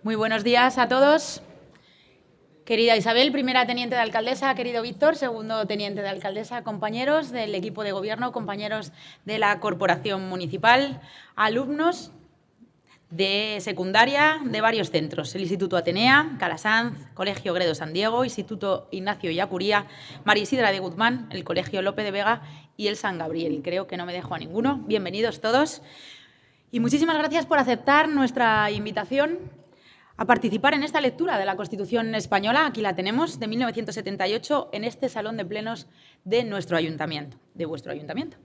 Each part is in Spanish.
Muy buenos días a todos. Querida Isabel, primera teniente de alcaldesa, querido Víctor, segundo teniente de alcaldesa, compañeros del equipo de gobierno, compañeros de la corporación municipal, alumnos de secundaria de varios centros, el Instituto Atenea, Calasanz, Colegio Gredo San Diego, Instituto Ignacio Yacuría, María Isidra de Guzmán, el Colegio Lope de Vega y el San Gabriel. Creo que no me dejo a ninguno. Bienvenidos todos. Y muchísimas gracias por aceptar nuestra invitación a participar en esta lectura de la Constitución española, aquí la tenemos, de 1978, en este salón de plenos de nuestro ayuntamiento, de vuestro ayuntamiento.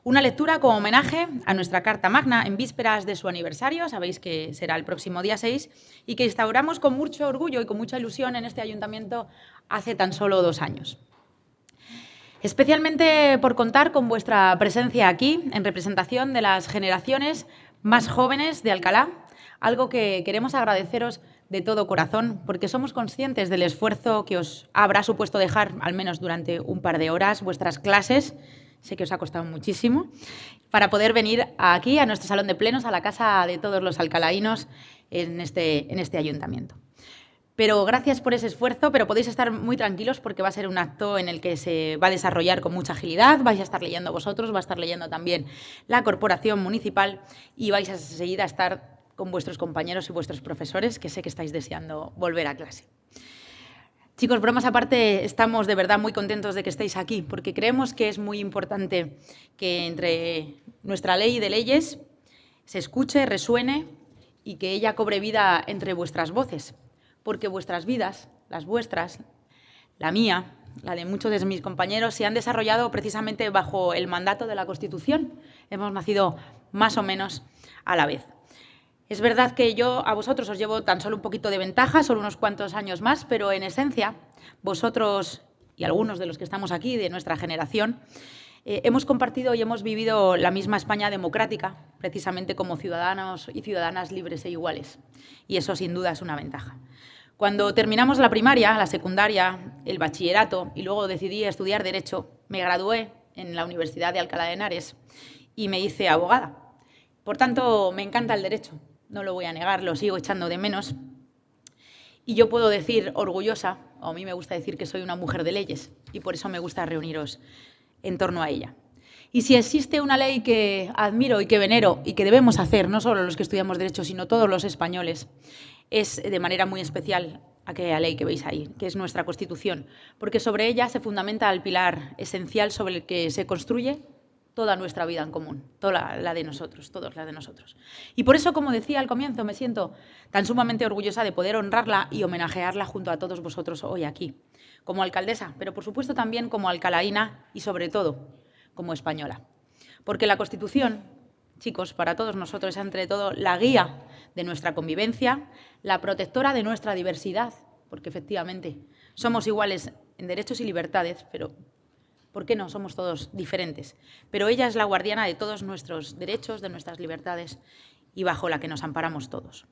Una lectura como homenaje a nuestra Carta Magna en vísperas de su aniversario, sabéis que será el próximo día 6, y que instauramos con mucho orgullo y con mucha ilusión en este ayuntamiento hace tan solo 2 años. Especialmente por contar con vuestra presencia aquí, en representación de las generaciones más jóvenes de Alcalá, algo que queremos agradeceros de todo corazón, porque somos conscientes del esfuerzo que os habrá supuesto dejar, al menos durante un par de horas, vuestras clases, sé que os ha costado muchísimo, para poder venir aquí, a nuestro salón de plenos, a la casa de todos los alcalaínos en este ayuntamiento. Pero gracias por ese esfuerzo, pero podéis estar muy tranquilos porque va a ser un acto en el que se va a desarrollar con mucha agilidad, vais a estar leyendo vosotros, va a estar leyendo también la corporación municipal y vais a seguir a estar con vuestros compañeros y vuestros profesores, que sé que estáis deseando volver a clase. Chicos, bromas aparte, estamos de verdad muy contentos de que estéis aquí, porque creemos que es muy importante que entre nuestra ley de leyes se escuche, resuene y que ella cobre vida entre vuestras voces, porque vuestras vidas, las vuestras, la mía, la de muchos de mis compañeros, se han desarrollado precisamente bajo el mandato de la Constitución. Hemos nacido más o menos a la vez. Es verdad que yo a vosotros os llevo tan solo un poquito de ventaja, solo unos cuantos años más, pero en esencia, vosotros y algunos de los que estamos aquí, de nuestra generación, hemos compartido y hemos vivido la misma España democrática, precisamente como ciudadanos y ciudadanas libres e iguales. Y eso, sin duda, es una ventaja. Cuando terminamos la primaria, la secundaria, el bachillerato y luego decidí estudiar Derecho, me gradué en la Universidad de Alcalá de Henares y me hice abogada. Por tanto, me encanta el derecho. No lo voy a negar, lo sigo echando de menos. Y yo puedo decir orgullosa, o a mí me gusta decir que soy una mujer de leyes, y por eso me gusta reuniros en torno a ella. Y si existe una ley que admiro y que venero y que debemos hacer, no solo los que estudiamos Derecho, sino todos los españoles, es de manera muy especial aquella ley que veis ahí, que es nuestra Constitución, porque sobre ella se fundamenta el pilar esencial sobre el que se construye toda nuestra vida en común, toda la de nosotros, todos la de nosotros. Y por eso, como decía al comienzo, me siento tan sumamente orgullosa de poder honrarla y homenajearla junto a todos vosotros hoy aquí, como alcaldesa, pero por supuesto también como alcalaína y sobre todo como española. Porque la Constitución, chicos, para todos nosotros es entre todo la guía de nuestra convivencia, la protectora de nuestra diversidad, porque efectivamente somos iguales en derechos y libertades, pero ¿por qué no? Somos todos diferentes. Pero ella es la guardiana de todos nuestros derechos, de nuestras libertades y bajo la que nos amparamos todos.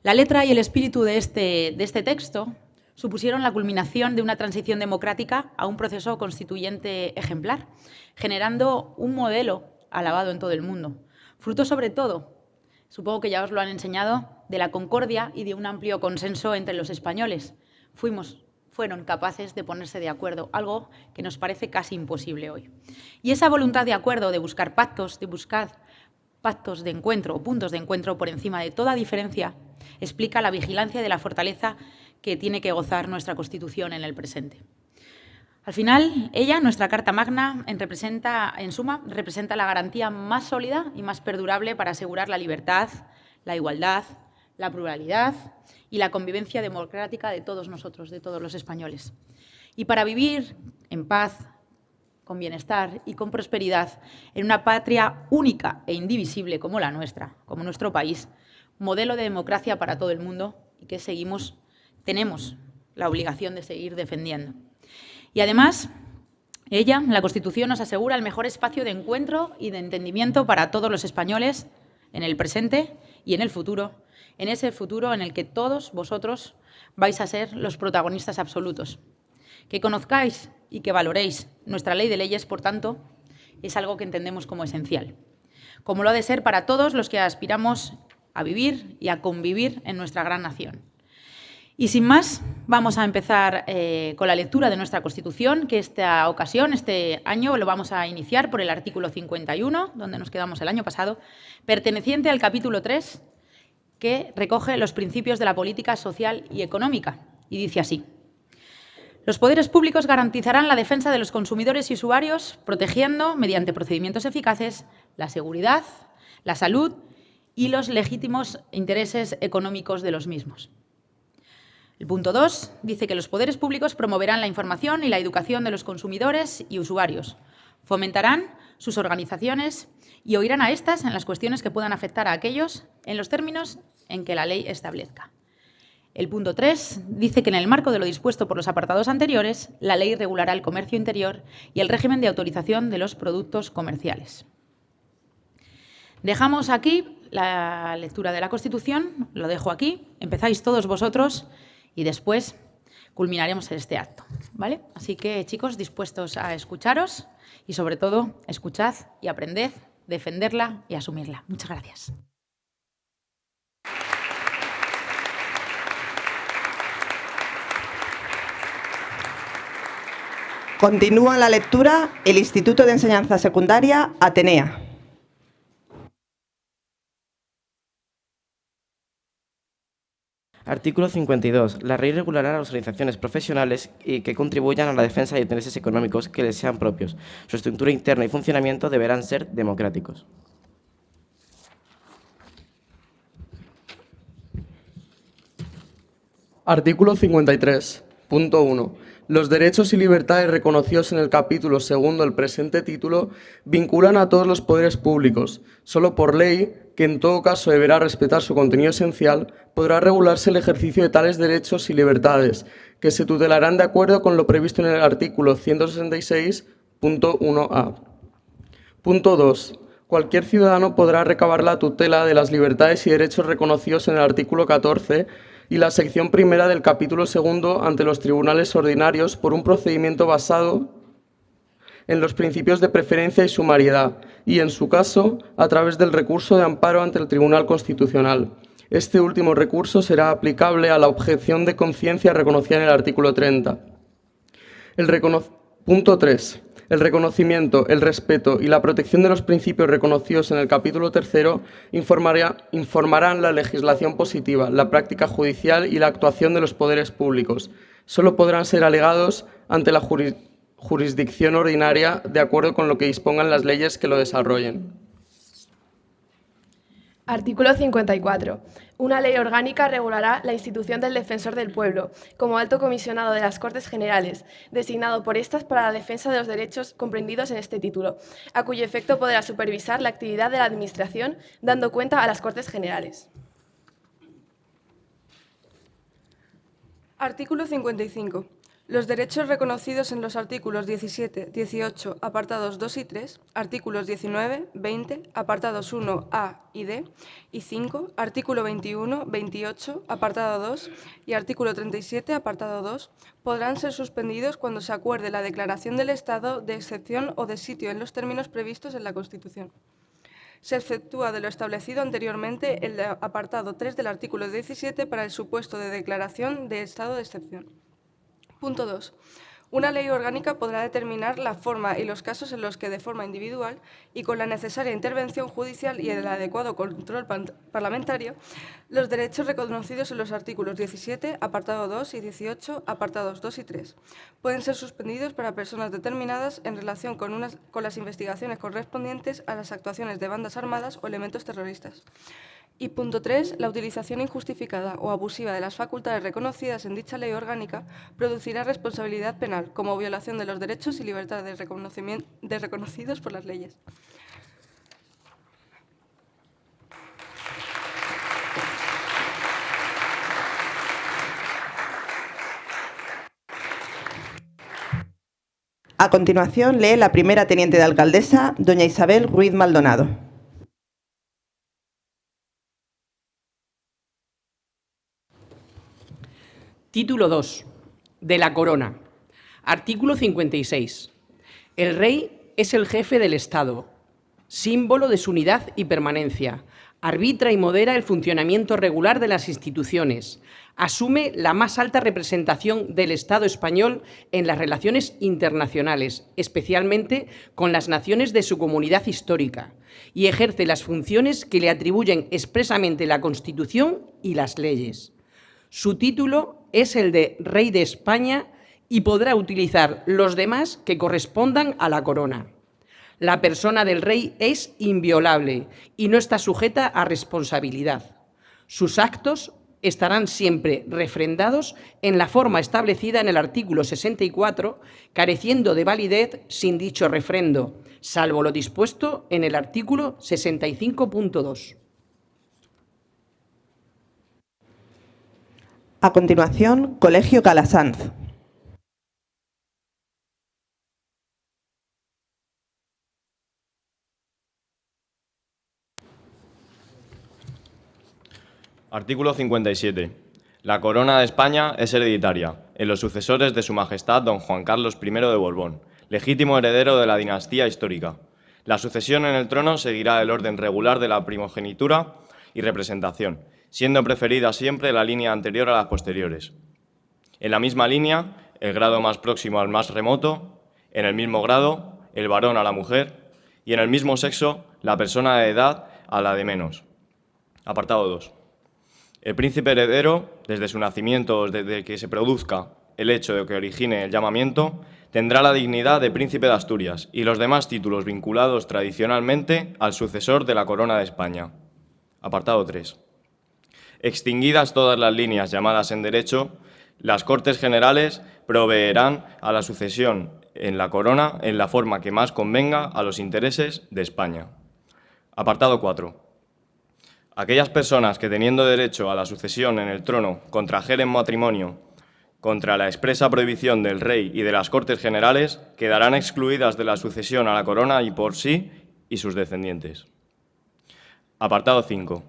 La letra y el espíritu de este texto supusieron la culminación de una transición democrática a un proceso constituyente ejemplar, generando un modelo alabado en todo el mundo. Fruto sobre todo, supongo que ya os lo han enseñado, de la concordia y de un amplio consenso entre los españoles. Fueron capaces de ponerse de acuerdo, algo que nos parece casi imposible hoy. Y esa voluntad de acuerdo, de buscar pactos de encuentro o puntos de encuentro por encima de toda diferencia, explica la vigilancia de la fortaleza que tiene que gozar nuestra Constitución en el presente. Al final, ella, nuestra Carta Magna, en suma, representa la garantía más sólida y más perdurable para asegurar la libertad, la igualdad, la pluralidad y la convivencia democrática de todos nosotros, de todos los españoles. Y para vivir en paz, con bienestar y con prosperidad en una patria única e indivisible como la nuestra, como nuestro país, modelo de democracia para todo el mundo y que tenemos la obligación de seguir defendiendo. Y además, ella, la Constitución, nos asegura el mejor espacio de encuentro y de entendimiento para todos los españoles en el presente y en el futuro, en ese futuro en el que todos vosotros vais a ser los protagonistas absolutos. Que conozcáis y que valoréis nuestra ley de leyes, por tanto, es algo que entendemos como esencial, como lo ha de ser para todos los que aspiramos a vivir y a convivir en nuestra gran nación. Y sin más, vamos a empezar con la lectura de nuestra Constitución, que esta ocasión, este año, lo vamos a iniciar por el artículo 51, donde nos quedamos el año pasado, perteneciente al capítulo 3, que recoge los principios de la política social y económica. Y dice así: los poderes públicos garantizarán la defensa de los consumidores y usuarios, protegiendo, mediante procedimientos eficaces, la seguridad, la salud y los legítimos intereses económicos de los mismos. El punto 2 dice que los poderes públicos promoverán la información y la educación de los consumidores y usuarios, fomentarán sus organizaciones y oirán a estas en las cuestiones que puedan afectar a aquellos en los términos en que la ley establezca. El punto 3 dice que en el marco de lo dispuesto por los apartados anteriores, la ley regulará el comercio interior y el régimen de autorización de los productos comerciales. Dejamos aquí la lectura de la Constitución, lo dejo aquí, empezáis todos vosotros y después culminaremos este acto, ¿vale? Así que, chicos, dispuestos a escucharos y, sobre todo, escuchad y aprended, defenderla y asumirla. Muchas gracias. Continúa la lectura el Instituto de Enseñanza Secundaria Atenea. Artículo 52. La ley regulará las organizaciones profesionales y que contribuyan a la defensa de intereses económicos que les sean propios. Su estructura interna y funcionamiento deberán ser democráticos. Artículo 53. Punto 1. Los derechos y libertades reconocidos en el capítulo segundo del presente título vinculan a todos los poderes públicos. Solo por ley, que en todo caso deberá respetar su contenido esencial, podrá regularse el ejercicio de tales derechos y libertades, que se tutelarán de acuerdo con lo previsto en el artículo 166.1a. Punto 2. Cualquier ciudadano podrá recabar la tutela de las libertades y derechos reconocidos en el artículo 14 y la sección primera del capítulo segundo ante los tribunales ordinarios por un procedimiento basado en los principios de preferencia y sumariedad, y, en su caso, a través del recurso de amparo ante el Tribunal Constitucional. Este último recurso será aplicable a la objeción de conciencia reconocida en el artículo 30. Punto 3. El reconocimiento, el respeto y la protección de los principios reconocidos en el capítulo tercero informarán la legislación positiva, la práctica judicial y la actuación de los poderes públicos. Solo podrán ser alegados ante la jurisdicción ordinaria de acuerdo con lo que dispongan las leyes que lo desarrollen. Artículo 54. Una ley orgánica regulará la institución del Defensor del Pueblo, como alto comisionado de las Cortes Generales, designado por estas para la defensa de los derechos comprendidos en este título, a cuyo efecto podrá supervisar la actividad de la Administración, dando cuenta a las Cortes Generales. Artículo 55. Los derechos reconocidos en los artículos 17, 18, apartados 2 y 3, artículos 19, 20, apartados 1, A y D, y 5, artículo 21, 28, apartado 2 y artículo 37, apartado 2, podrán ser suspendidos cuando se acuerde la declaración del estado de excepción o de sitio en los términos previstos en la Constitución. Se exceptúa de lo establecido anteriormente el apartado 3 del artículo 17 para el supuesto de declaración de estado de excepción. Punto 2. Una ley orgánica podrá determinar la forma y los casos en los que, de forma individual y con la necesaria intervención judicial y el adecuado control parlamentario, los derechos reconocidos en los artículos 17, apartado 2 y 18, apartados 2 y 3, pueden ser suspendidos para personas determinadas en relación con las investigaciones correspondientes a las actuaciones de bandas armadas o elementos terroristas. Y punto 3. La utilización injustificada o abusiva de las facultades reconocidas en dicha ley orgánica producirá responsabilidad penal como violación de los derechos y libertades reconocidos por las leyes. A continuación, lee la primera teniente de alcaldesa, doña Isabel Ruiz Maldonado. Título 2. De la Corona. Artículo 56. El rey es el jefe del Estado. símbolo de su unidad y permanencia. Arbitra y modera el funcionamiento regular de las instituciones. Asume la más alta representación del Estado español en las relaciones internacionales, especialmente con las naciones de su comunidad histórica, y ejerce las funciones que le atribuyen expresamente la Constitución y las leyes. Su título es el de Rey de España y podrá utilizar los demás que correspondan a la corona. La persona del rey es inviolable y no está sujeta a responsabilidad. Sus actos estarán siempre refrendados en la forma establecida en el artículo 64, careciendo de validez sin dicho refrendo, salvo lo dispuesto en el artículo 65.2. A continuación, Colegio Calasanz. Artículo 57. La corona de España es hereditaria en los sucesores de Su Majestad don Juan Carlos I de Borbón, legítimo heredero de la dinastía histórica. La sucesión en el trono seguirá el orden regular de la primogenitura y representación, siendo preferida siempre la línea anterior a las posteriores. En la misma línea, el grado más próximo al más remoto, en el mismo grado, el varón a la mujer, y en el mismo sexo, la persona de edad a la de menos. Apartado 2. El príncipe heredero, desde su nacimiento o desde que se produzca el hecho de que origine el llamamiento, tendrá la dignidad de príncipe de Asturias y los demás títulos vinculados tradicionalmente al sucesor de la corona de España. Apartado 3. Extinguidas todas las líneas llamadas en derecho, las Cortes Generales proveerán a la sucesión en la corona en la forma que más convenga a los intereses de España. Apartado 4. Aquellas personas que, teniendo derecho a la sucesión en el trono, contrajeren matrimonio contra la expresa prohibición del rey y de las Cortes Generales, quedarán excluidas de la sucesión a la corona y por sí y sus descendientes. Apartado 5.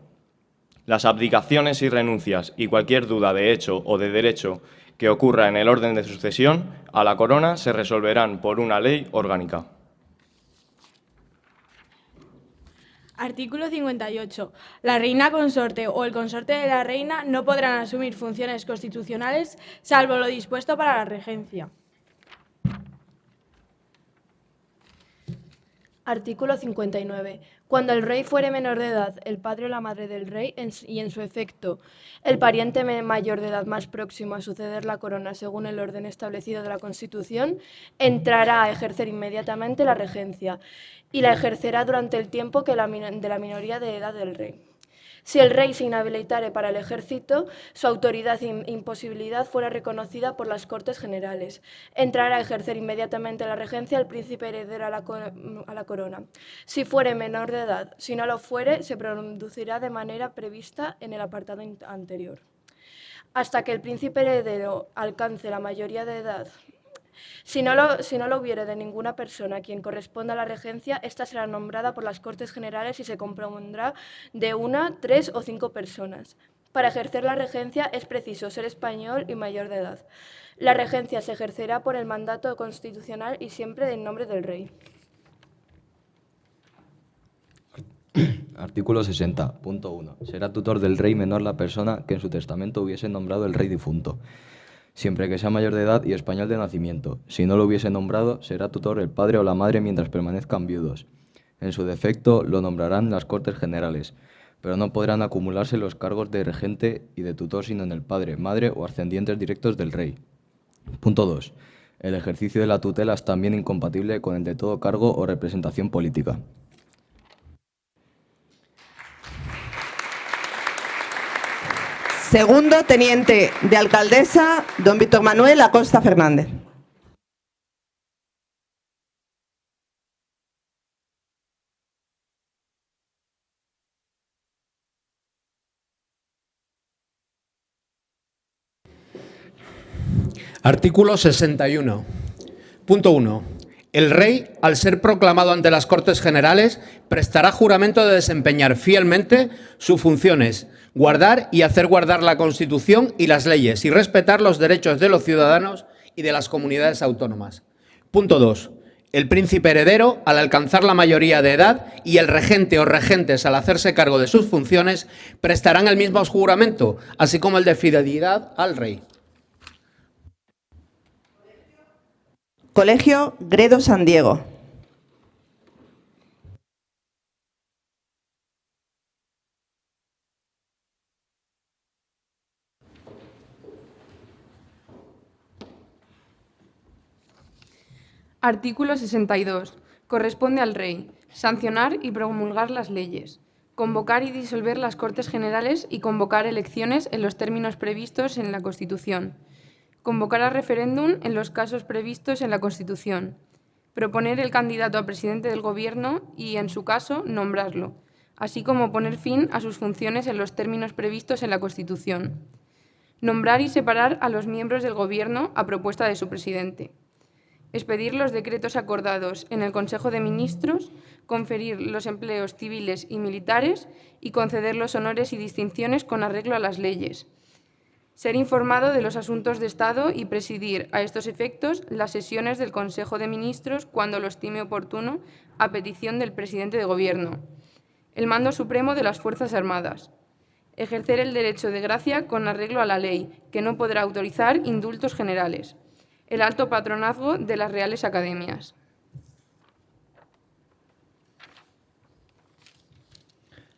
Las abdicaciones y renuncias y cualquier duda de hecho o de derecho que ocurra en el orden de sucesión a la corona se resolverán por una ley orgánica. Artículo 58. La reina consorte o el consorte de la reina no podrán asumir funciones constitucionales salvo lo dispuesto para la regencia. Artículo 59. Cuando el rey fuere menor de edad, el padre o la madre del rey, y en su efecto, el pariente mayor de edad más próximo a suceder la corona según el orden establecido de la Constitución, entrará a ejercer inmediatamente la regencia y la ejercerá durante el tiempo de la minoría de edad del rey. Si el rey se inhabilitare para el ejército, su autoridad e imposibilidad fuera reconocida por las Cortes Generales. Entrará a ejercer inmediatamente la regencia el príncipe heredero a la corona. Si fuere menor de edad, si no lo fuere, se producirá de manera prevista en el apartado anterior. Hasta que el príncipe heredero alcance la mayoría de edad. Si no lo hubiere de ninguna persona a quien corresponda la regencia, ésta será nombrada por las Cortes Generales y se compondrá de 1, 3 o 5 personas. Para ejercer la regencia es preciso ser español y mayor de edad. La regencia se ejercerá por el mandato constitucional y siempre en nombre del rey. Artículo 60.1. Será tutor del rey menor la persona que en su testamento hubiese nombrado el rey difunto, siempre que sea mayor de edad y español de nacimiento. Si no lo hubiese nombrado, será tutor el padre o la madre mientras permanezcan viudos. En su defecto, lo nombrarán las Cortes Generales, pero no podrán acumularse los cargos de regente y de tutor sino en el padre, madre o ascendientes directos del rey. Punto 2. El ejercicio de la tutela es también incompatible con el de todo cargo o representación política. Segundo teniente de alcaldesa, don Víctor Manuel Acosta Fernández. Artículo 61. Punto 1. El rey, al ser proclamado ante las Cortes Generales, prestará juramento de desempeñar fielmente sus funciones, guardar y hacer guardar la Constitución y las leyes y respetar los derechos de los ciudadanos y de las comunidades autónomas. Punto 2. El príncipe heredero, al alcanzar la mayoría de edad, y el regente o regentes, al hacerse cargo de sus funciones, prestarán el mismo juramento, así como el de fidelidad al rey. Colegio Gredo San Diego. Artículo 62. Corresponde al Rey sancionar y promulgar las leyes, convocar y disolver las Cortes Generales y convocar elecciones en los términos previstos en la Constitución, convocar a referéndum en los casos previstos en la Constitución, proponer el candidato a presidente del Gobierno y, en su caso, nombrarlo, así como poner fin a sus funciones en los términos previstos en la Constitución, nombrar y separar a los miembros del Gobierno a propuesta de su presidente, expedir los decretos acordados en el Consejo de Ministros, conferir los empleos civiles y militares y conceder los honores y distinciones con arreglo a las leyes, ser informado de los asuntos de Estado y presidir a estos efectos las sesiones del Consejo de Ministros cuando lo estime oportuno a petición del presidente de Gobierno, el mando supremo de las Fuerzas Armadas, ejercer el derecho de gracia con arreglo a la ley, que no podrá autorizar indultos generales, el alto patronazgo de las Reales Academias.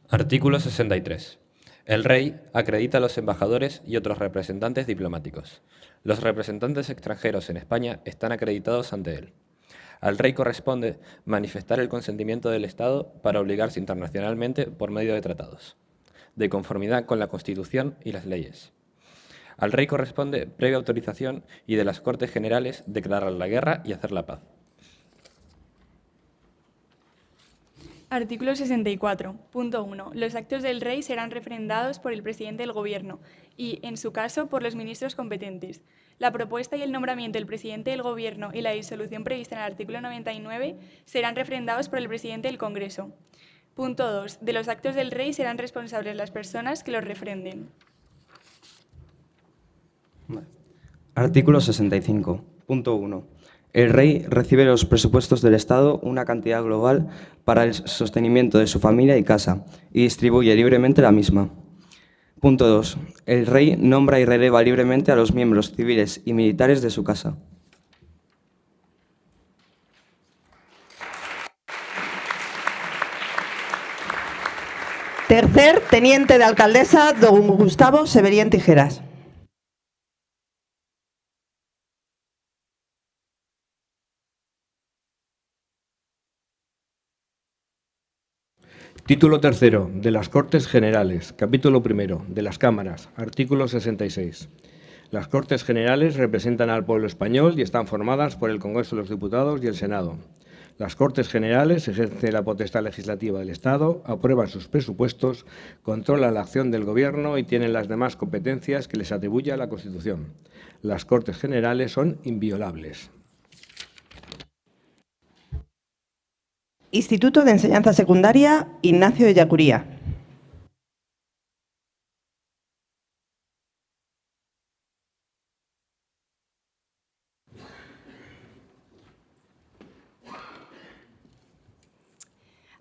Artículo 63. El Rey acredita a los embajadores y otros representantes diplomáticos. Los representantes extranjeros en España están acreditados ante él. Al Rey corresponde manifestar el consentimiento del Estado para obligarse internacionalmente por medio de tratados, de conformidad con la Constitución y las leyes. Al Rey corresponde, previa autorización y de las Cortes Generales, declarar la guerra y hacer la paz. Artículo 64. Punto 1. Los actos del Rey serán refrendados por el presidente del Gobierno y, en su caso, por los ministros competentes. La propuesta y el nombramiento del presidente del Gobierno y la disolución prevista en el artículo 99 serán refrendados por el presidente del Congreso. Punto 2. De los actos del Rey serán responsables las personas que los refrenden. Artículo 65. Punto 1. El Rey recibe los presupuestos del Estado una cantidad global para el sostenimiento de su familia y casa y distribuye libremente la misma. Punto 2. El Rey nombra y releva libremente a los miembros civiles y militares de su casa. Tercer teniente de alcaldesa, don Gustavo Severián Tijeras. Título tercero de las Cortes Generales, capítulo primero de las Cámaras, artículo 66. Las Cortes Generales representan al pueblo español y están formadas por el Congreso de los Diputados y el Senado. Las Cortes Generales ejercen la potestad legislativa del Estado, aprueban sus presupuestos, controlan la acción del Gobierno y tienen las demás competencias que les atribuye la Constitución. Las Cortes Generales son inviolables. Instituto de Enseñanza Secundaria Ignacio de Yacuría.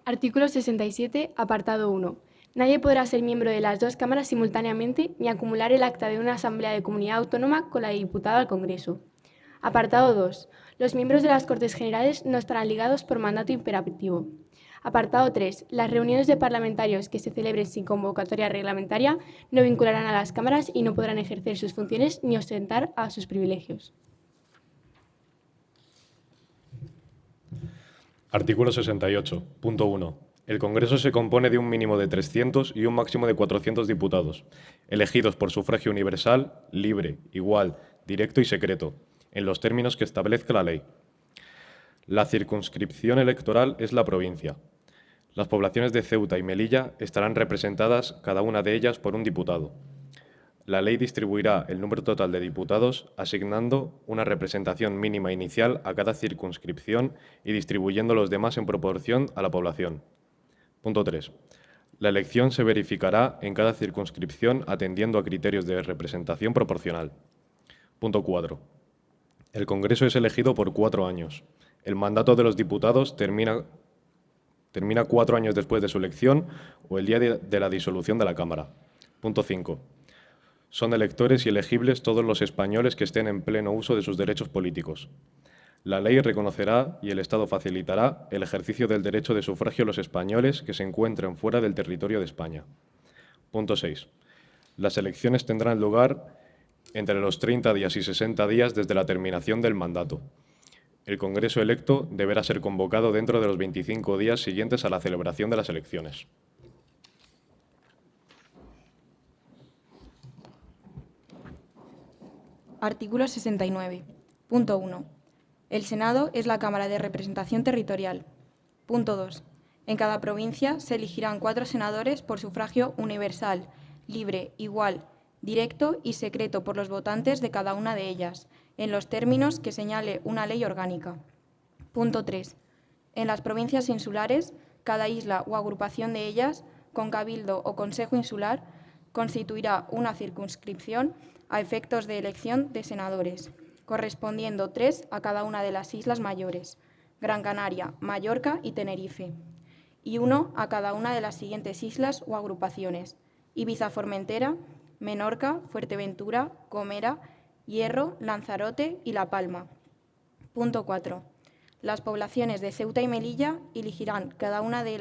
Artículo 67, apartado 1. Nadie podrá ser miembro de las dos cámaras simultáneamente ni acumular el acta de una asamblea de comunidad autónoma con la de diputado al Congreso. Apartado 2. Los miembros de las Cortes Generales no estarán ligados por mandato imperativo. Apartado 3. Las reuniones de parlamentarios que se celebren sin convocatoria reglamentaria no vincularán a las cámaras y no podrán ejercer sus funciones ni ostentar a sus privilegios. Artículo 68. Punto 1. El Congreso se compone de un mínimo de 300 y un máximo de 400 diputados, elegidos por sufragio universal, libre, igual, directo y secreto, en los términos que establezca la ley. La circunscripción electoral es la provincia. Las poblaciones de Ceuta y Melilla estarán representadas, cada una de ellas, por un diputado. La ley distribuirá el número total de diputados, asignando una representación mínima inicial a cada circunscripción y distribuyendo los demás en proporción a la población. Punto 3. La elección se verificará en cada circunscripción atendiendo a criterios de representación proporcional. Punto 4. El Congreso es elegido por 4 años. El mandato de los diputados termina 4 años después de su elección o el día de la disolución de la Cámara. Punto 5. Son electores y elegibles todos los españoles que estén en pleno uso de sus derechos políticos. La ley reconocerá y el Estado facilitará el ejercicio del derecho de sufragio a los españoles que se encuentren fuera del territorio de España. Punto 6. Las elecciones tendrán lugar entre los 30 días y 60 días desde la terminación del mandato. El Congreso electo deberá ser convocado dentro de los 25 días siguientes a la celebración de las elecciones. Artículo 69. Punto 1. El Senado es la Cámara de Representación Territorial. Punto 2. En cada provincia se elegirán 4 senadores por sufragio universal, libre, igual, directo y secreto por los votantes de cada una de ellas, en los términos que señale una ley orgánica. Punto 3. En las provincias insulares, cada isla o agrupación de ellas, con cabildo o consejo insular, constituirá una circunscripción a efectos de elección de senadores, correspondiendo 3 a cada una de las islas mayores, Gran Canaria, Mallorca y Tenerife, y 1 a cada una de las siguientes islas o agrupaciones: Ibiza, Formentera, Menorca, Fuerteventura, Gomera, Hierro, Lanzarote y La Palma. Punto 4. Las poblaciones de Ceuta y Melilla elegirán cada una de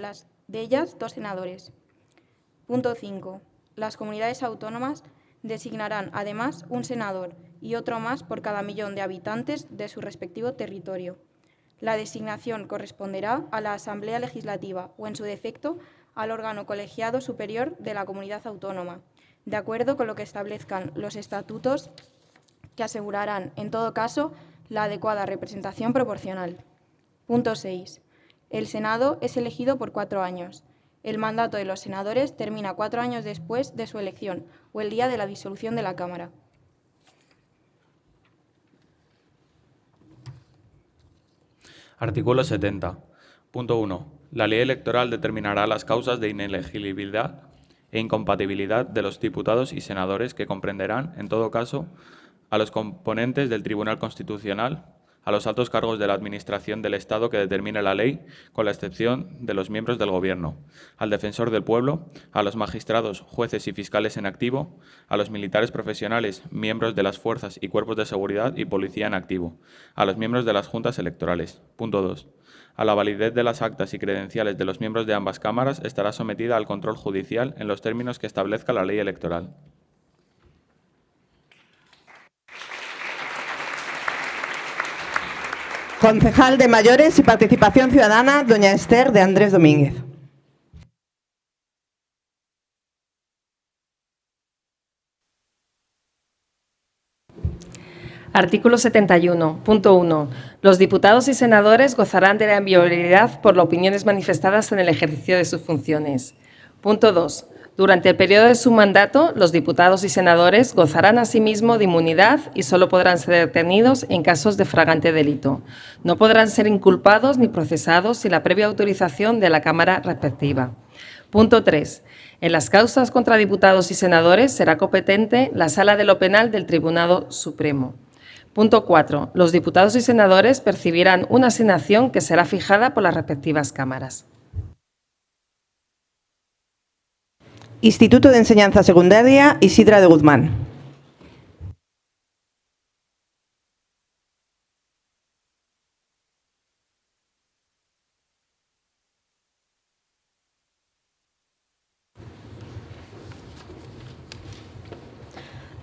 ellas 2 senadores. Punto 5. Las comunidades autónomas designarán además un senador y otro más por cada 1.000.000 de habitantes de su respectivo territorio. La designación corresponderá a la Asamblea Legislativa o, en su defecto, al órgano colegiado superior de la comunidad autónoma, de acuerdo con lo que establezcan los estatutos, que asegurarán, en todo caso, la adecuada representación proporcional. Punto 6. El Senado es elegido por 4 años. El mandato de los senadores termina 4 años después de su elección o el día de la disolución de la Cámara. Artículo 70. Punto 1. La ley electoral determinará las causas de inelegibilidad e incompatibilidad de los diputados y senadores, que comprenderán, en todo caso, a los componentes del Tribunal Constitucional, a los altos cargos de la Administración del Estado que determine la ley, con la excepción de los miembros del Gobierno, al Defensor del Pueblo, a los magistrados, jueces y fiscales en activo, a los militares profesionales, miembros de las fuerzas y cuerpos de seguridad y policía en activo, a los miembros de las juntas electorales. Punto 2. A la validez de las actas y credenciales de los miembros de ambas cámaras estará sometida al control judicial en los términos que establezca la ley electoral. Concejal de Mayores y Participación Ciudadana, doña Esther de Andrés Domínguez. Artículo 71. Punto 1. Los diputados y senadores gozarán de la inviolabilidad por las opiniones manifestadas en el ejercicio de sus funciones. Punto 2. Durante el periodo de su mandato, los diputados y senadores gozarán asimismo de inmunidad y solo podrán ser detenidos en casos de flagrante delito. No podrán ser inculpados ni procesados sin la previa autorización de la Cámara respectiva. Punto 3. En las causas contra diputados y senadores será competente la Sala de lo Penal del Tribunal Supremo. Punto 4. Los diputados y senadores percibirán una asignación que será fijada por las respectivas cámaras. Instituto de Enseñanza Secundaria Isidra de Guzmán.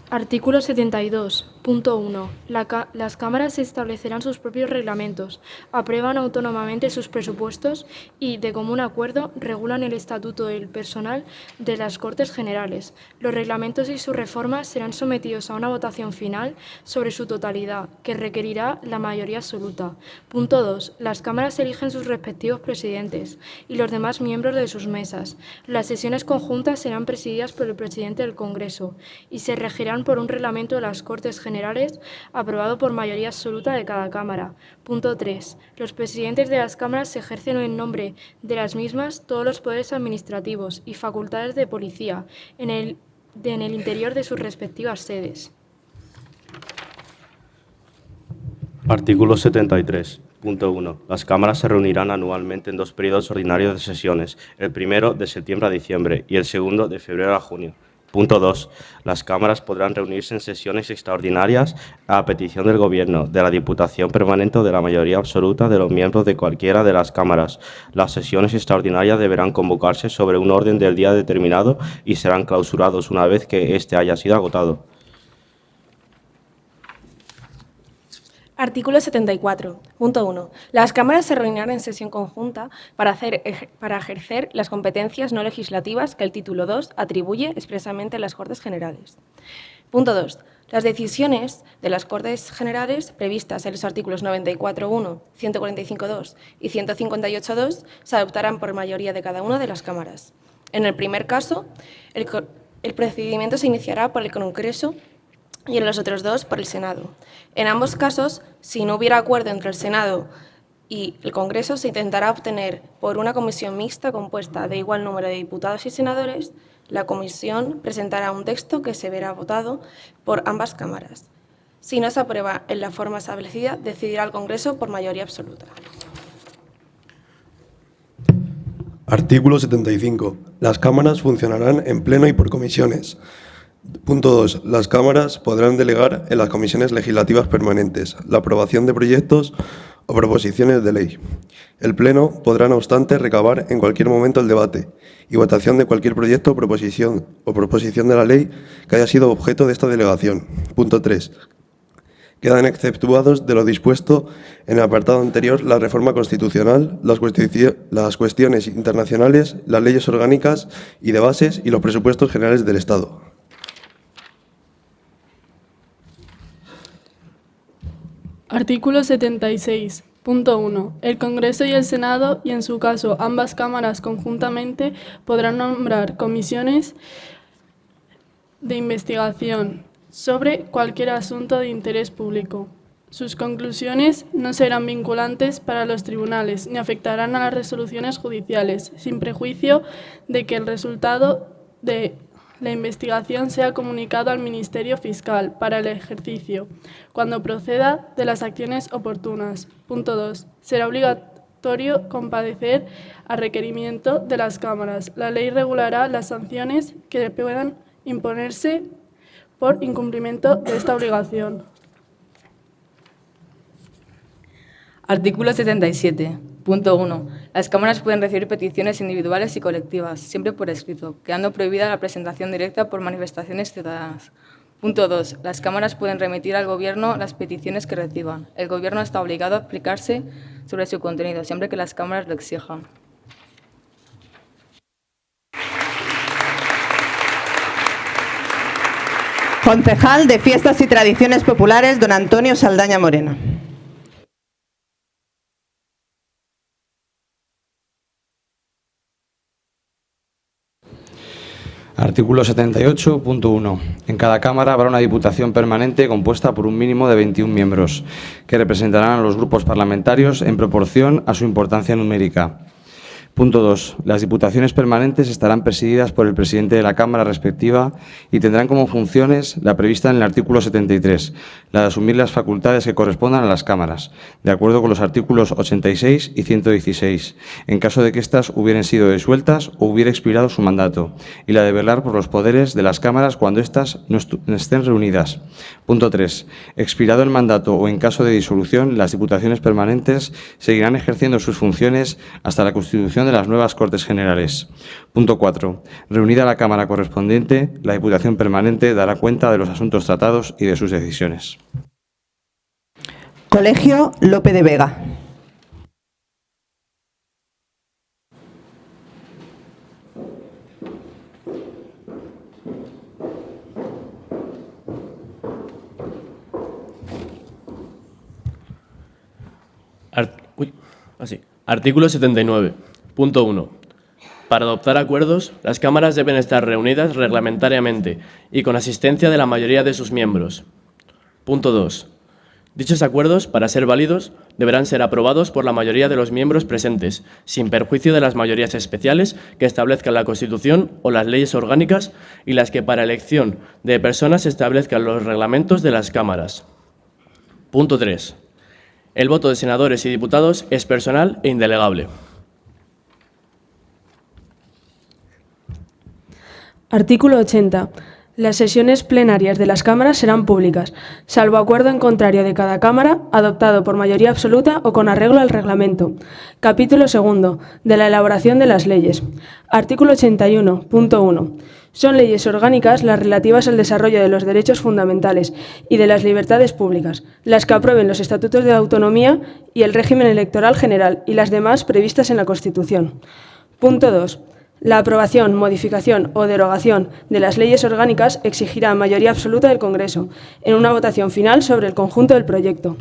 Artículo 72. Punto 1. Las cámaras establecerán sus propios reglamentos, aprueban autónomamente sus presupuestos y, de común acuerdo, regulan el estatuto del personal de las Cortes Generales. Los reglamentos y sus reformas serán sometidos a una votación final sobre su totalidad, que requerirá la mayoría absoluta. Punto 2. Las cámaras eligen sus respectivos presidentes y los demás miembros de sus mesas. Las sesiones conjuntas serán presididas por el presidente del Congreso y se regirán por un reglamento de las Cortes Generales aprobado por mayoría absoluta de cada Cámara. Punto 3. Los presidentes de las cámaras ejercen en nombre de las mismas todos los poderes administrativos y facultades de policía en el interior de sus respectivas sedes. Artículo 73. Punto 1. Las cámaras se reunirán anualmente en 2 periodos ordinarios de sesiones, el primero de septiembre a diciembre y el segundo de febrero a junio. Punto 2. Las cámaras podrán reunirse en sesiones extraordinarias a petición del Gobierno, de la Diputación Permanente o de la mayoría absoluta de los miembros de cualquiera de las cámaras. Las sesiones extraordinarias deberán convocarse sobre un orden del día determinado y serán clausurados una vez que éste haya sido agotado. Artículo 74. Punto 1. Las cámaras se reunirán en sesión conjunta para ejercer las competencias no legislativas que el título 2 atribuye expresamente a las Cortes Generales. Punto 2. Las decisiones de las Cortes Generales previstas en los artículos 94.1, 145.2 y 158.2 se adoptarán por mayoría de cada una de las cámaras. En el primer caso, el procedimiento se iniciará por el Congreso y en los otros dos por el Senado. En ambos casos, si no hubiera acuerdo entre el Senado y el Congreso, se intentará obtener por una comisión mixta compuesta de igual número de diputados y senadores. La comisión presentará un texto que se verá votado por ambas cámaras. Si no se aprueba en la forma establecida, decidirá el Congreso por mayoría absoluta. Artículo 75. Las cámaras funcionarán en pleno y por comisiones. Punto 2. Las cámaras podrán delegar en las comisiones legislativas permanentes la aprobación de proyectos o proposiciones de ley. El Pleno podrá, no obstante, recabar en cualquier momento el debate y votación de cualquier proyecto o proposición de la ley que haya sido objeto de esta delegación. Punto 3. Quedan exceptuados de lo dispuesto en el apartado anterior la reforma constitucional, las cuestiones internacionales, las leyes orgánicas y de bases y los presupuestos generales del Estado. Artículo 76. Punto 1. El Congreso y el Senado, y en su caso ambas cámaras conjuntamente, podrán nombrar comisiones de investigación sobre cualquier asunto de interés público. Sus conclusiones no serán vinculantes para los tribunales ni afectarán a las resoluciones judiciales, sin prejuicio de que el resultado de la investigación sea comunicado al Ministerio Fiscal para el ejercicio, cuando proceda de las acciones oportunas. Punto 2. Será obligatorio comparecer a requerimiento de las cámaras. La ley regulará las sanciones que puedan imponerse por incumplimiento de esta obligación. Artículo 77. Punto 1. Las cámaras pueden recibir peticiones individuales y colectivas, siempre por escrito, quedando prohibida la presentación directa por manifestaciones ciudadanas. Punto 2. Las cámaras pueden remitir al Gobierno las peticiones que reciban. El Gobierno está obligado a explicarse sobre su contenido, siempre que las cámaras lo exijan. Concejal de Fiestas y Tradiciones Populares, don Antonio Saldaña Moreno. Artículo 78.1. En cada Cámara habrá una Diputación permanente compuesta por un mínimo de 21 miembros, que representarán a los grupos parlamentarios en proporción a su importancia numérica. Punto 2. Las diputaciones permanentes estarán presididas por el presidente de la Cámara respectiva y tendrán como funciones la prevista en el artículo 73, la de asumir las facultades que correspondan a las cámaras, de acuerdo con los artículos 86 y 116, en caso de que éstas hubieran sido disueltas o hubiera expirado su mandato, y la de velar por los poderes de las cámaras cuando éstas no estén reunidas. Punto 3. Expirado el mandato o en caso de disolución, las diputaciones permanentes seguirán ejerciendo sus funciones hasta la constitución de las nuevas Cortes Generales. Punto 4. Reunida la Cámara correspondiente, la Diputación Permanente dará cuenta de los asuntos tratados y de sus decisiones. Colegio Lope de Vega. Artículo 79. Punto 1. Para adoptar acuerdos, las cámaras deben estar reunidas reglamentariamente y con asistencia de la mayoría de sus miembros. Punto 2. Dichos acuerdos, para ser válidos, deberán ser aprobados por la mayoría de los miembros presentes, sin perjuicio de las mayorías especiales que establezcan la Constitución o las leyes orgánicas y las que para elección de personas establezcan los reglamentos de las cámaras. Punto 3. El voto de senadores y diputados es personal e indelegable. Artículo 80. Las sesiones plenarias de las cámaras serán públicas, salvo acuerdo en contrario de cada cámara, adoptado por mayoría absoluta o con arreglo al reglamento. Capítulo 2. De la elaboración de las leyes. Artículo 81.1. Son leyes orgánicas las relativas al desarrollo de los derechos fundamentales y de las libertades públicas, las que aprueben los estatutos de autonomía y el régimen electoral general y las demás previstas en la Constitución. Punto 2. La aprobación, modificación o derogación de las leyes orgánicas exigirá mayoría absoluta del Congreso en una votación final sobre el conjunto del proyecto.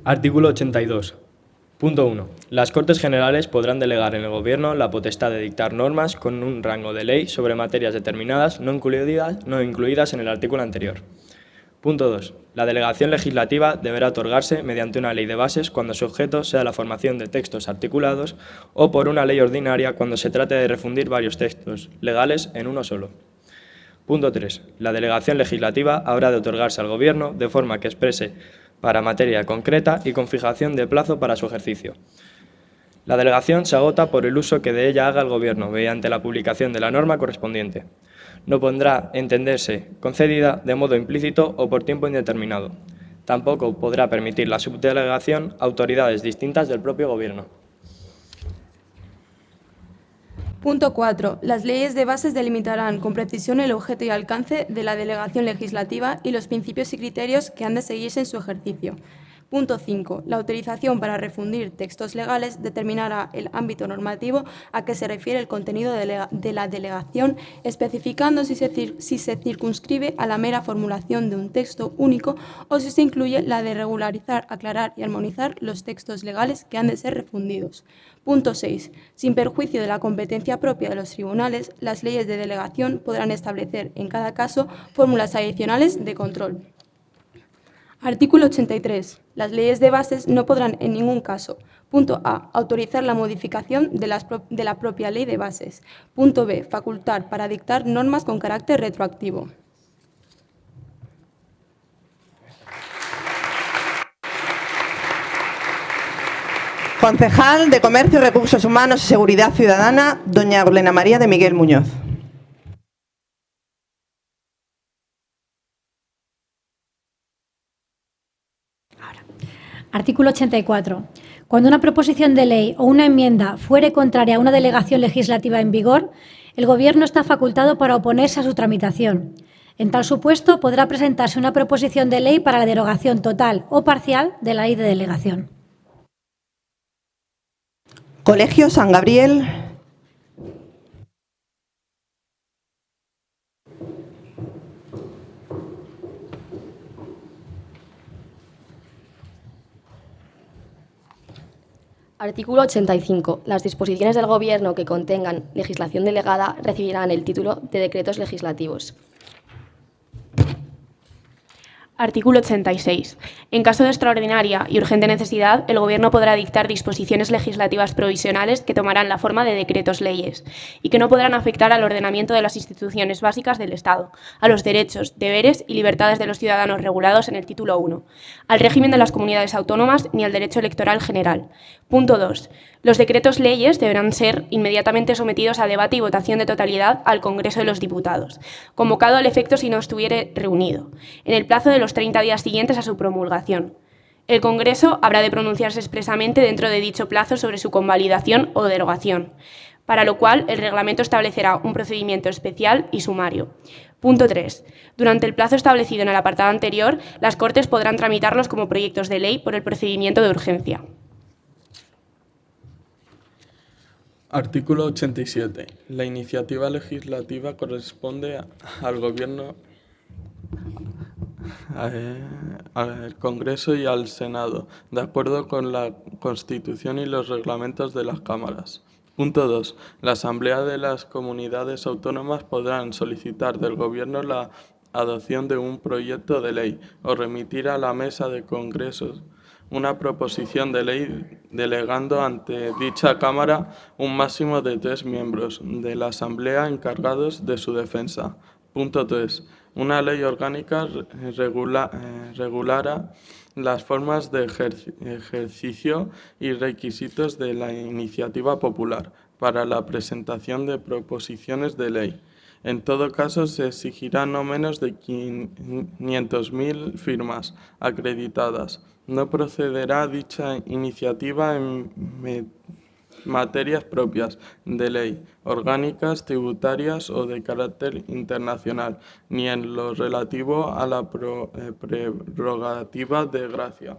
Artículo 82. Punto 1. Las Cortes Generales podrán delegar en el Gobierno la potestad de dictar normas con un rango de ley sobre materias determinadas no incluidas en el artículo anterior. Punto 2. La delegación legislativa deberá otorgarse mediante una ley de bases cuando su objeto sea la formación de textos articulados o por una ley ordinaria cuando se trate de refundir varios textos legales en uno solo. Punto 3. La delegación legislativa habrá de otorgarse al Gobierno de forma que exprese para materia concreta y con fijación de plazo para su ejercicio. La delegación se agota por el uso que de ella haga el Gobierno mediante la publicación de la norma correspondiente. No podrá entenderse concedida de modo implícito o por tiempo indeterminado. Tampoco podrá permitir la subdelegación a autoridades distintas del propio Gobierno. Punto 4. Las leyes de bases delimitarán con precisión el objeto y alcance de la delegación legislativa y los principios y criterios que han de seguirse en su ejercicio. Punto 5. La autorización para refundir textos legales determinará el ámbito normativo a que se refiere el contenido de la delegación, especificando si se circunscribe a la mera formulación de un texto único o si se incluye la de regularizar, aclarar y armonizar los textos legales que han de ser refundidos. Punto 6. Sin perjuicio de la competencia propia de los tribunales, las leyes de delegación podrán establecer, en cada caso, fórmulas adicionales de control. Artículo 83. Las leyes de bases no podrán en ningún caso: punto A. Autorizar la modificación de la propia ley de bases. Punto B. Facultar para dictar normas con carácter retroactivo. Concejal de Comercio, Recursos Humanos y Seguridad Ciudadana, doña Olena María de Miguel Muñoz. Artículo 84. Cuando una proposición de ley o una enmienda fuere contraria a una delegación legislativa en vigor, el Gobierno está facultado para oponerse a su tramitación. En tal supuesto, podrá presentarse una proposición de ley para la derogación total o parcial de la ley de delegación. Colegio San Gabriel. Artículo 85. Las disposiciones del Gobierno que contengan legislación delegada recibirán el título de decretos legislativos. Artículo 86. En caso de extraordinaria y urgente necesidad, el Gobierno podrá dictar disposiciones legislativas provisionales que tomarán la forma de decretos leyes y que no podrán afectar al ordenamiento de las instituciones básicas del Estado, a los derechos, deberes y libertades de los ciudadanos regulados en el título 1, al régimen de las comunidades autónomas ni al derecho electoral general. Punto 2. Los decretos leyes deberán ser inmediatamente sometidos a debate y votación de totalidad al Congreso de los Diputados, convocado al efecto si no estuviere reunido, en el plazo de los 30 días siguientes a su promulgación. El Congreso habrá de pronunciarse expresamente dentro de dicho plazo sobre su convalidación o derogación, para lo cual el reglamento establecerá un procedimiento especial y sumario. Punto 3. Durante el plazo establecido en el apartado anterior, las Cortes podrán tramitarlos como proyectos de ley por el procedimiento de urgencia. Artículo 87. La iniciativa legislativa corresponde al Gobierno, al Congreso y al Senado, de acuerdo con la Constitución y los reglamentos de las cámaras. Punto 2. La Asamblea de las Comunidades Autónomas podrán solicitar del Gobierno la adopción de un proyecto de ley o remitir a la Mesa de Congresos una proposición de ley delegando ante dicha Cámara un máximo de 3 miembros de la Asamblea encargados de su defensa. Punto 3. Una ley orgánica regulará las formas de ejercicio y requisitos de la iniciativa popular para la presentación de proposiciones de ley. En todo caso, se exigirá no menos de 500.000 firmas acreditadas. No procederá dicha iniciativa en materias propias de ley, orgánicas, tributarias o de carácter internacional, ni en lo relativo a la prerrogativa de gracia.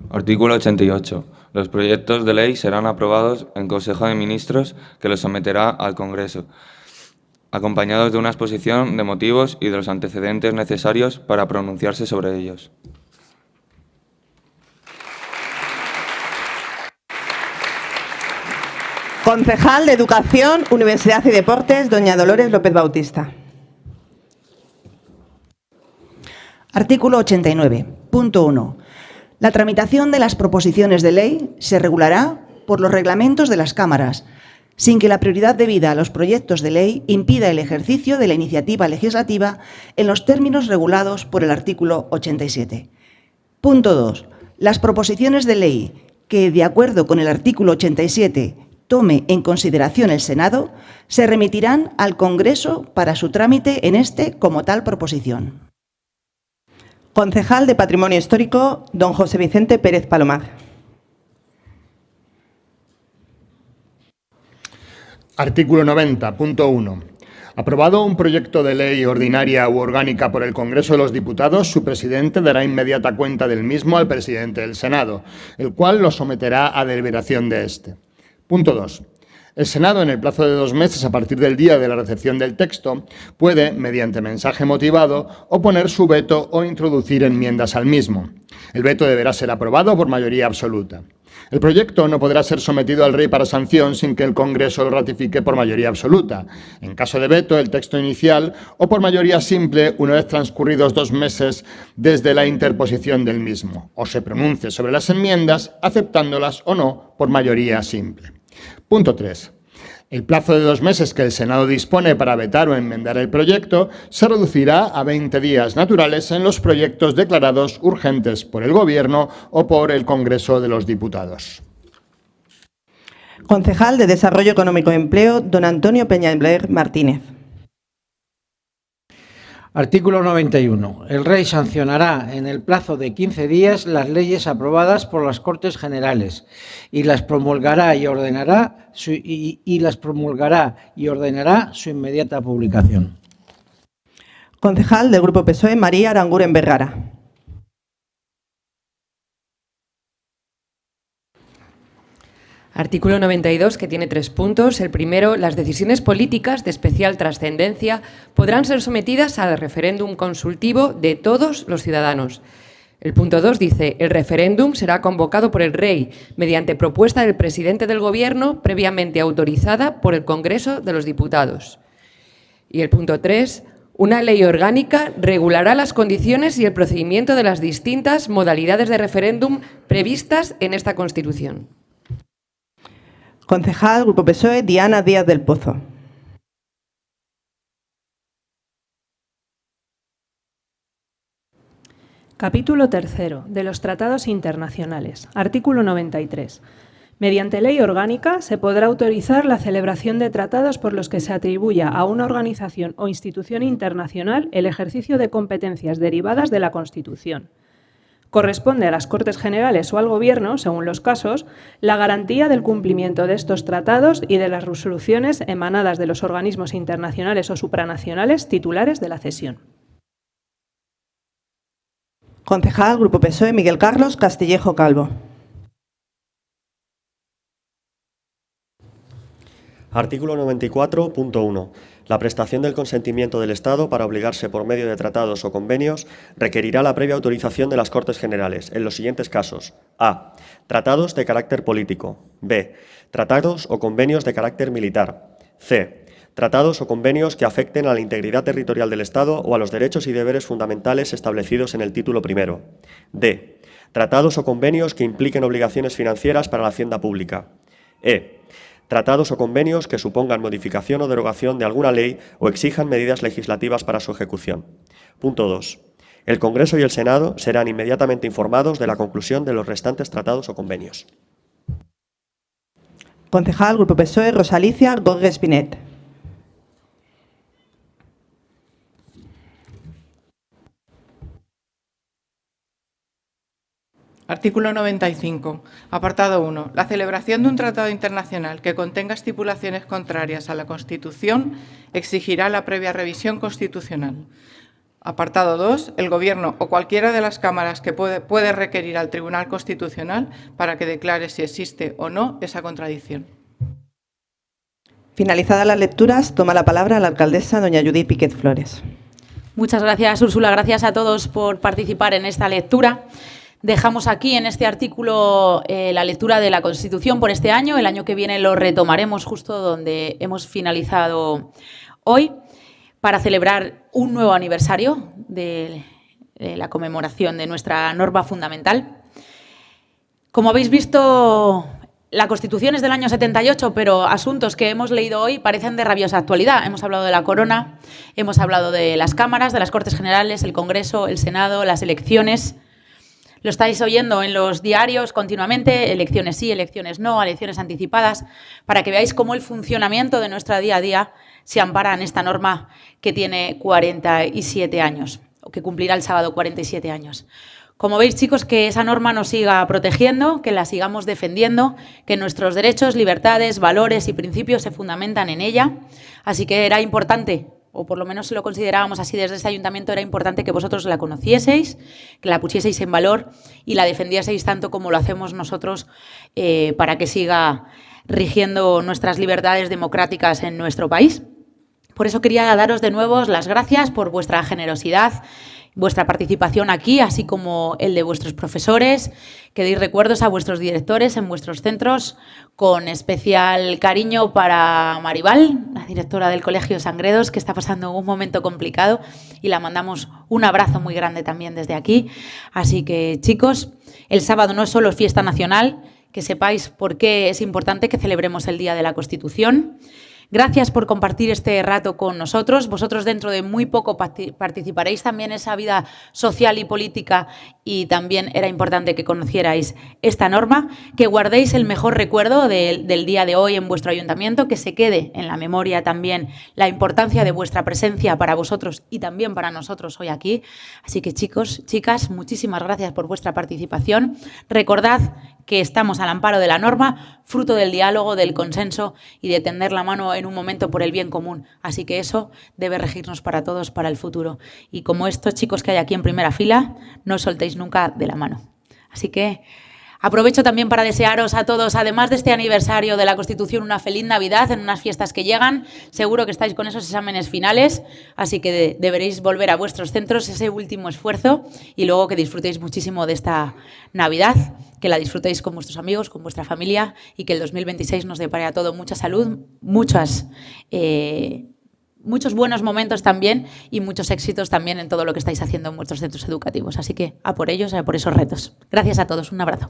Artículo 88. Los proyectos de ley serán aprobados en Consejo de Ministros, que los someterá al Congreso, acompañados de una exposición de motivos y de los antecedentes necesarios para pronunciarse sobre ellos. Concejal de Educación, Universidad y Deportes, doña Dolores López Bautista. Artículo 89. Punto 1. La tramitación de las proposiciones de ley se regulará por los reglamentos de las cámaras, sin que la prioridad debida a los proyectos de ley impida el ejercicio de la iniciativa legislativa en los términos regulados por el artículo 87. Punto 2. Las proposiciones de ley que, de acuerdo con el artículo 87, tome en consideración el Senado, se remitirán al Congreso para su trámite en este como tal proposición. Concejal de Patrimonio Histórico, don José Vicente Pérez Palomar. Artículo 90, punto 1. Aprobado un proyecto de ley ordinaria u orgánica por el Congreso de los Diputados, su presidente dará inmediata cuenta del mismo al presidente del Senado, el cual lo someterá a deliberación de éste. Punto 2. El Senado, en el plazo de 2 meses a partir del día de la recepción del texto, puede, mediante mensaje motivado, oponer su veto o introducir enmiendas al mismo. El veto deberá ser aprobado por mayoría absoluta. El proyecto no podrá ser sometido al Rey para sanción sin que el Congreso lo ratifique por mayoría absoluta. En caso de veto, el texto inicial o por mayoría simple una vez transcurridos 2 meses desde la interposición del mismo, o se pronuncie sobre las enmiendas, aceptándolas o no por mayoría simple. Punto 3. El plazo de 2 meses que el Senado dispone para vetar o enmendar el proyecto se reducirá a 20 días naturales en los proyectos declarados urgentes por el Gobierno o por el Congreso de los Diputados. Concejal de Desarrollo Económico y Empleo, don Antonio Peñalver Martínez. Artículo 91. El Rey sancionará en el plazo de 15 días las leyes aprobadas por las Cortes Generales y las promulgará y ordenará su inmediata publicación. Concejal del Grupo PSOE, María Aranguren Bergara. Artículo 92, que tiene 3 puntos. El primero, las decisiones políticas de especial trascendencia podrán ser sometidas al referéndum consultivo de todos los ciudadanos. El punto 2 dice, el referéndum será convocado por el Rey mediante propuesta del presidente del Gobierno previamente autorizada por el Congreso de los Diputados. Y el punto 3, una ley orgánica regulará las condiciones y el procedimiento de las distintas modalidades de referéndum previstas en esta Constitución. Concejal, Grupo PSOE, Diana Díaz del Pozo. Capítulo 3 de los Tratados Internacionales. Artículo 93. Mediante ley orgánica se podrá autorizar la celebración de tratados por los que se atribuya a una organización o institución internacional el ejercicio de competencias derivadas de la Constitución. Corresponde a las Cortes Generales o al Gobierno, según los casos, la garantía del cumplimiento de estos tratados y de las resoluciones emanadas de los organismos internacionales o supranacionales titulares de la cesión. Concejal, Grupo PSOE, Miguel Carlos Castillejo Calvo. Artículo 94.1. La prestación del consentimiento del Estado para obligarse por medio de tratados o convenios requerirá la previa autorización de las Cortes Generales en los siguientes casos. A. Tratados de carácter político. B. Tratados o convenios de carácter militar. C. Tratados o convenios que afecten a la integridad territorial del Estado o a los derechos y deberes fundamentales establecidos en el título primero. D. Tratados o convenios que impliquen obligaciones financieras para la hacienda pública. E. tratados o convenios que supongan modificación o derogación de alguna ley o exijan medidas legislativas para su ejecución. Punto 2. El Congreso y el Senado serán inmediatamente informados de la conclusión de los restantes tratados o convenios. Concejal, Grupo PSOE, Rosa Alicia Gómez Pinet. Artículo 95. Apartado 1. La celebración de un tratado internacional que contenga estipulaciones contrarias a la Constitución exigirá la previa revisión constitucional. Apartado 2. El Gobierno o cualquiera de las cámaras que puede requerir al Tribunal Constitucional para que declare si existe o no esa contradicción. Finalizadas las lecturas, toma la palabra la alcaldesa doña Judith Piquet Flores. Muchas gracias, Úrsula. Gracias a todos por participar en esta lectura. Dejamos aquí en este artículo la lectura de la Constitución por este año. El año que viene lo retomaremos justo donde hemos finalizado hoy para celebrar un nuevo aniversario de la conmemoración de nuestra norma fundamental. Como habéis visto, la Constitución es del año 78, pero asuntos que hemos leído hoy parecen de rabiosa actualidad. Hemos hablado de la corona, hemos hablado de las cámaras, de las Cortes Generales, el Congreso, el Senado, las elecciones. Lo estáis oyendo en los diarios continuamente, elecciones sí, elecciones no, elecciones anticipadas, para que veáis cómo el funcionamiento de nuestro día a día se ampara en esta norma que tiene 47 años, o que cumplirá el sábado 47 años. Como veis, chicos, que esa norma nos siga protegiendo, que la sigamos defendiendo, que nuestros derechos, libertades, valores y principios se fundamentan en ella. Así que era importante, o por lo menos lo considerábamos así desde este ayuntamiento, era importante que vosotros la conocieseis, que la pusieseis en valor y la defendieseis tanto como lo hacemos nosotros para que siga rigiendo nuestras libertades democráticas en nuestro país. Por eso quería daros de nuevo las gracias por vuestra generosidad, vuestra participación aquí, así como el de vuestros profesores, que deis recuerdos a vuestros directores en vuestros centros, con especial cariño para Maribal, la directora del Colegio Sangredos, que está pasando un momento complicado, y la mandamos un abrazo muy grande también desde aquí. Así que, chicos, el sábado no es solo fiesta nacional, que sepáis por qué es importante que celebremos el Día de la Constitución. Gracias por compartir este rato con nosotros. Vosotros dentro de muy poco participaréis también en esa vida social y política y también era importante que conocierais esta norma, que guardéis el mejor recuerdo del día de hoy en vuestro ayuntamiento, que se quede en la memoria también la importancia de vuestra presencia para vosotros y también para nosotros hoy aquí. Así que chicos, chicas, muchísimas gracias por vuestra participación. Recordad que estamos al amparo de la norma, fruto del diálogo, del consenso y de tender la mano en un momento por el bien común. Así que eso debe regirnos para todos, para el futuro. Y como estos chicos que hay aquí en primera fila, no os soltéis nunca de la mano. Así que aprovecho también para desearos a todos, además de este aniversario de la Constitución, una feliz Navidad en unas fiestas que llegan. Seguro que estáis con esos exámenes finales, así que deberéis volver a vuestros centros ese último esfuerzo y luego que disfrutéis muchísimo de esta Navidad, que la disfrutéis con vuestros amigos, con vuestra familia y que el 2026 nos depare a todo mucha salud, muchos buenos momentos también y muchos éxitos también en todo lo que estáis haciendo en vuestros centros educativos. Así que a por ellos, a por esos retos. Gracias a todos. Un abrazo.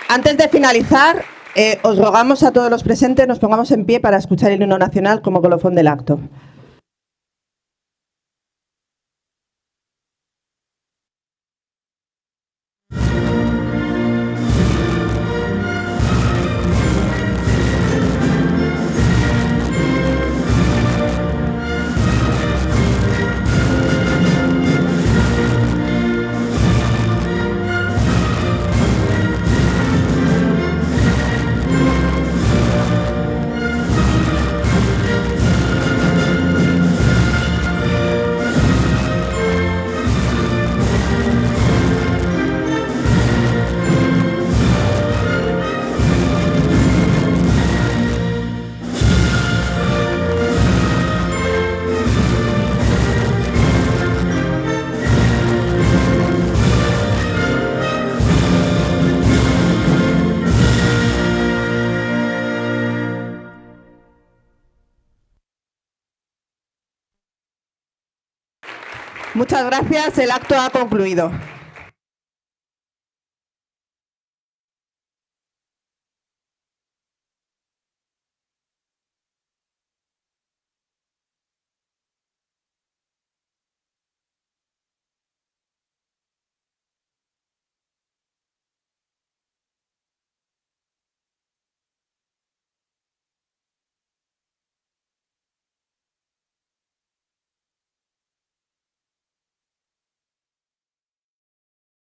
Antes de finalizar, os rogamos a todos los presentes nos pongamos en pie para escuchar el himno nacional como colofón del acto. Muchas gracias. El acto ha concluido.